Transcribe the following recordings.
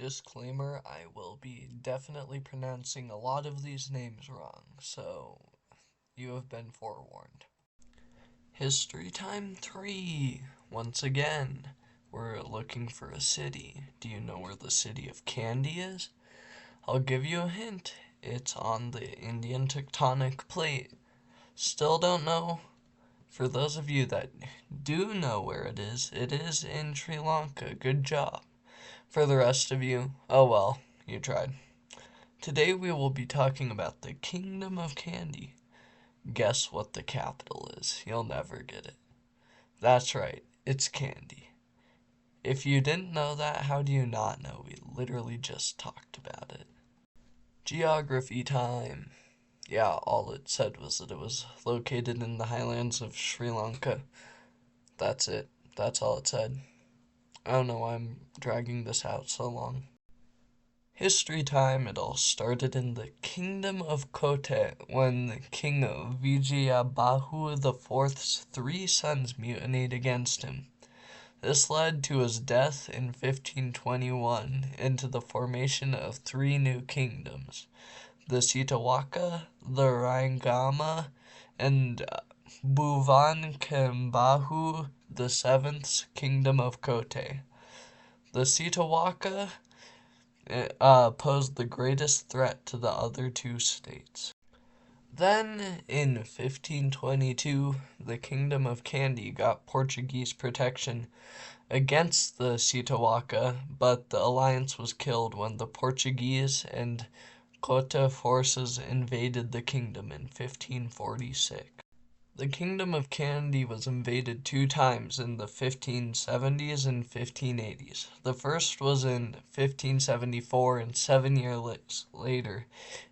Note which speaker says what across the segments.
Speaker 1: Disclaimer, I will be definitely pronouncing a lot of these names wrong, so you have been forewarned. History time 3. Once again, we're looking for a city. Do you know where the city of Kandy is? I'll give you a hint. It's on the Indian tectonic plate. Still don't know? For those of you that do know where it is in Sri Lanka. Good job. For the rest of you, oh well, you tried. Today we will be talking about the Kingdom of Kandy. Guess what the capital is? You'll never get it. That's right, it's Kandy. If you didn't know that, how do you not know? We literally just talked about it. Geography time. Yeah, all it said was that it was located in the highlands of Sri Lanka. That's it. That's all it said. I don't know why I'm dragging this out so long. History time. It all started in the Kingdom of Kotte when King Vijayabahu IV's 3 sons mutinied against him. This led to his death in 1521 and to the formation of 3 new kingdoms, the Sitawaka, the Rangama, and Bhuvan-Kembahu VII's Kingdom of Kotte. The Sitawaka posed the greatest threat to the other 2 states. Then, in 1522, the Kingdom of Kandy got Portuguese protection against the Sitawaka, but the alliance was killed when the Portuguese and Kota forces invaded the kingdom in 1546. The Kingdom of Kandy was invaded 2 times in the 1570s and 1580s. The first was in 1574 and 7 years later,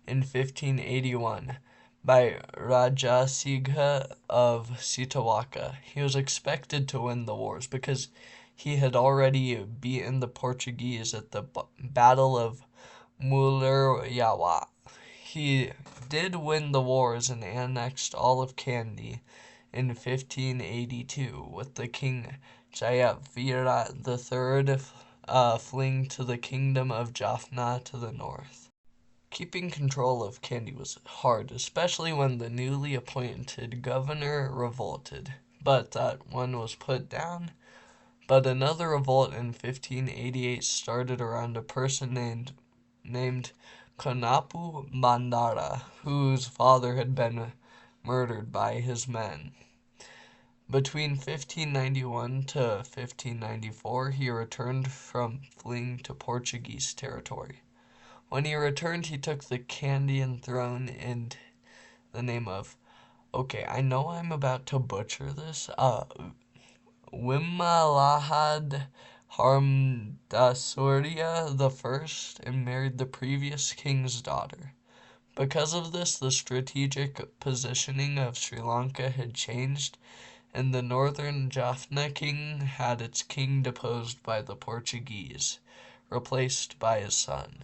Speaker 1: in 1581, by Rajasigha of Sitawaka. He was expected to win the wars because he had already beaten the Portuguese at the Battle of Muluryawa. He did win the wars and annexed all of Kandy in 1582, with the King Jayavira III fleeing to the Kingdom of Jaffna to the north. Keeping control of Kandy was hard, especially when the newly appointed governor revolted, but that one was put down. But another revolt in 1588 started around a person named Konapu Bandara, whose father had been murdered by his men. Between 1591 to 1594, he returned from fleeing to Portuguese territory. When he returned, he took the Kandian throne in the name of, I know I'm about to butcher this, Wimalahad Harmdasurya I and married the previous king's daughter. Because of this, the strategic positioning of Sri Lanka had changed, and the northern Jaffna king had its king deposed by the Portuguese, replaced by his son.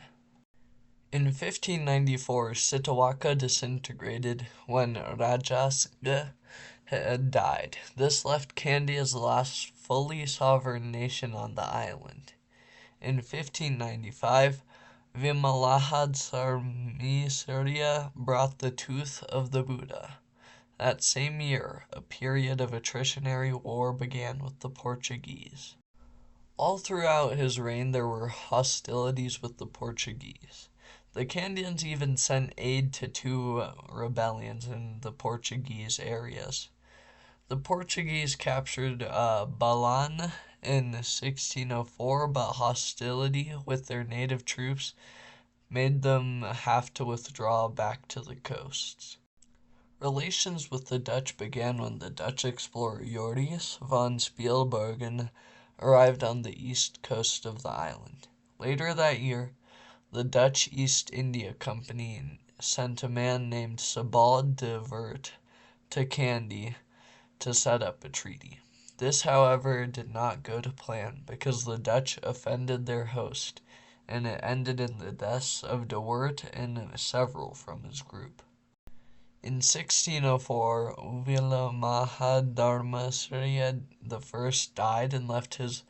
Speaker 1: In 1594, Sitawaka disintegrated when Rajasingha had died. This left Kandy as the last fully sovereign nation on the island. In 1595, Vimalahad Sarmisarya brought the tooth of the Buddha. That same year, a period of attritionary war began with the Portuguese. All throughout his reign, there were hostilities with the Portuguese. The Kandians even sent aid to 2 rebellions in the Portuguese areas. The Portuguese captured Balan in 1604, but hostility with their native troops made them have to withdraw back to the coasts. Relations with the Dutch began when the Dutch explorer Joris van Spielbergen arrived on the east coast of the island. Later that year, the Dutch East India Company sent a man named Sebald de Wert to Kandy to set up a treaty. This, however, did not go to plan because the Dutch offended their host, and it ended in the deaths of de Wert and several from his group. In 1604, Vilamahadharmasriya I died and left his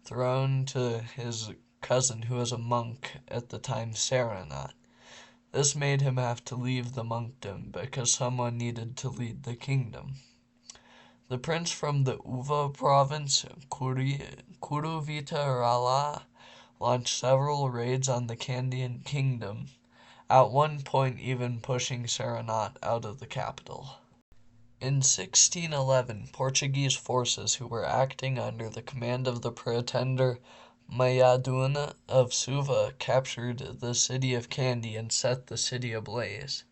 Speaker 1: throne to his cousin who was a monk at the time, Serenat. This made him have to leave the monkdom because someone needed to lead the kingdom. The prince from the Uva province, Kuruvitarala, launched several raids on the Kandian kingdom, at one point even pushing Serenat out of the capital. In 1611, Portuguese forces who were acting under the command of the pretender Mayaduna of Suva captured the city of Kandy and set the city ablaze.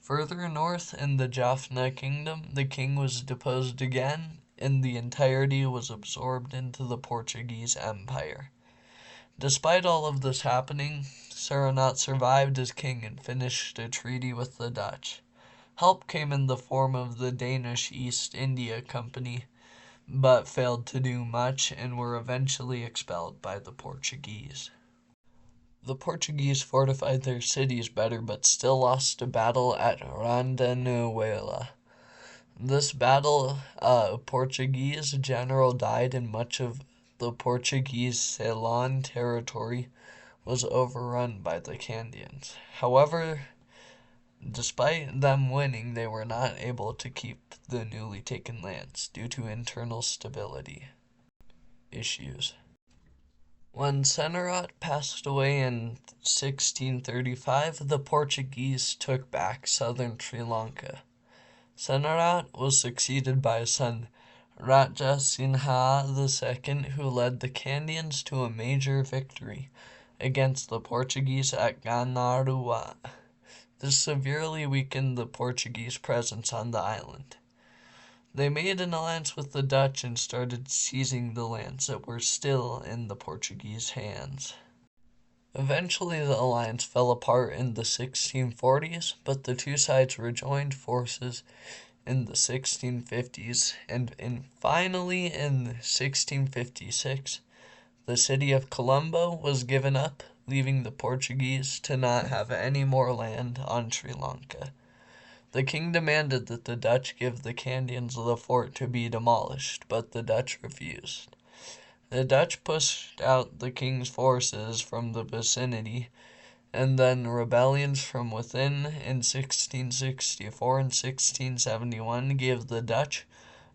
Speaker 1: Further north in the Jaffna kingdom, the king was deposed again, and the entirety was absorbed into the Portuguese Empire. Despite all of this happening, Serenat survived as king and finished a treaty with the Dutch. Help came in the form of the Danish East India Company, but failed to do much and were eventually expelled by the Portuguese. The Portuguese fortified their cities better but still lost a battle at Randanuela. This battle, a Portuguese general died and much of the Portuguese Ceylon territory was overrun by the Kandians. However, despite them winning, they were not able to keep the newly taken lands due to internal stability issues. When Senerat passed away in 1635, the Portuguese took back southern Sri Lanka. Senerat was succeeded by his son Rajasingha II, who led the Kandians to a major victory against the Portuguese at Ganarua. This severely weakened the Portuguese presence on the island. They made an alliance with the Dutch and started seizing the lands that were still in the Portuguese hands. Eventually the alliance fell apart in the 1640s, but the two sides rejoined forces in the 1650s, and finally in 1656, the city of Colombo was given up, leaving the Portuguese to not have any more land on Sri Lanka. The king demanded that the Dutch give the Kandians the fort to be demolished, but the Dutch refused. The Dutch pushed out the king's forces from the vicinity, and then rebellions from within in 1664 and 1671 gave the Dutch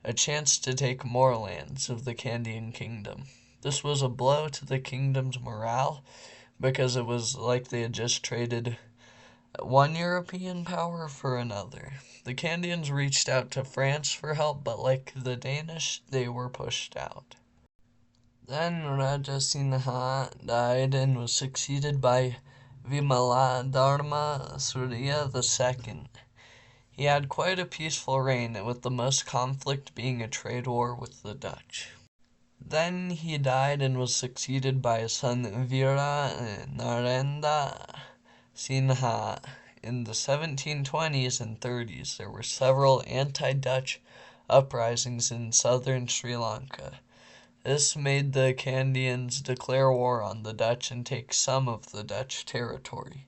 Speaker 1: a chance to take more lands of the Kandian kingdom. This was a blow to the kingdom's morale, because it was like they had just traded one European power for another. The Kandians reached out to France for help, but like the Danish, they were pushed out. Then Rajasingha died and was succeeded by Vimaladharma Surya II. He had quite a peaceful reign, with the most conflict being a trade war with the Dutch. Then he died and was succeeded by his son Veera Narendra Singha. In the 1720s and 30s, there were several anti-Dutch uprisings in southern Sri Lanka. This made the Kandians declare war on the Dutch and take some of the Dutch territory.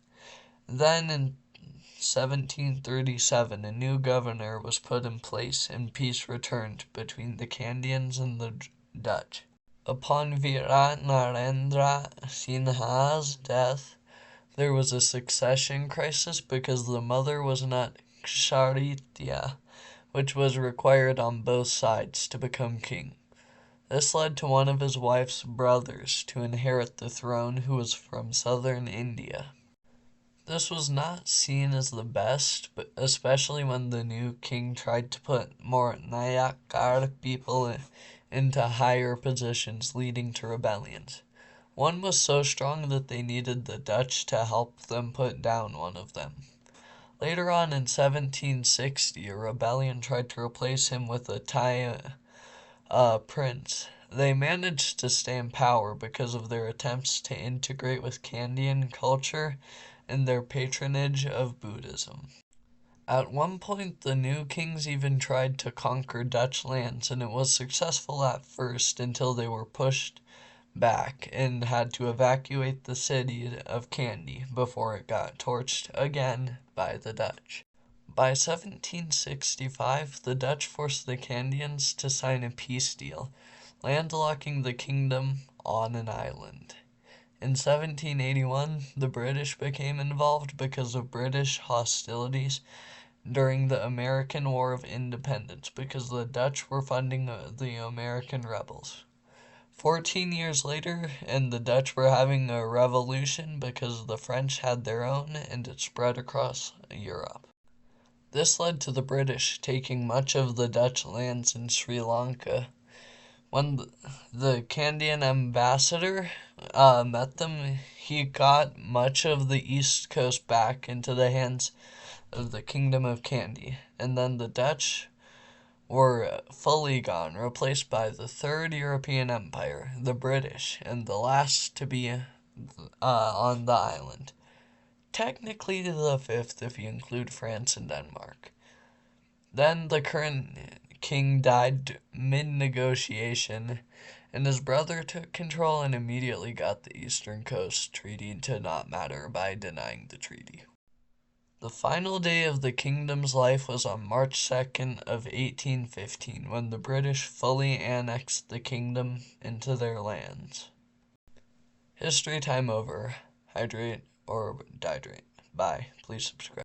Speaker 1: Then in 1737, a new governor was put in place and peace returned between the Kandians and the Dutch. Upon Veera Narendra Singha's death, there was a succession crisis because the mother was not Kshatriya, which was required on both sides to become king. This led to one of his wife's brothers to inherit the throne, who was from southern India. This was not seen as the best, but especially when the new king tried to put more Nayakar people into higher positions, leading to rebellions. One was so strong that they needed the Dutch to help them put down one of them. Later on in 1760, a rebellion tried to replace him with a Thai prince. They managed to stay in power because of their attempts to integrate with Kandian culture and their patronage of Buddhism. At one point, the new kings even tried to conquer Dutch lands, and it was successful at first until they were pushed back and had to evacuate the city of Kandy before it got torched again by the Dutch. By 1765, the Dutch forced the Kandians to sign a peace deal, landlocking the kingdom on an island. In 1781, the British became involved because of British hostilities during the American War of Independence, because the Dutch were funding the American rebels. 14 years later, and the Dutch were having a revolution because the French had their own, and it spread across Europe. This led to the British taking much of the Dutch lands in Sri Lanka. When the Kandian ambassador met them, he got much of the east coast back into the hands of the Kingdom of Kandy, and then the Dutch were fully gone, replaced by the third European empire, the British, and the last to be on the island. Technically the fifth if you include France and Denmark. Then the current king died mid-negotiation, and his brother took control and immediately got the Eastern Coast Treaty to not matter by denying the treaty. The final day of the kingdom's life was on March 2nd of 1815, when the British fully annexed the kingdom into their lands. History time over. Hydrate or dihydrate. Bye. Please subscribe.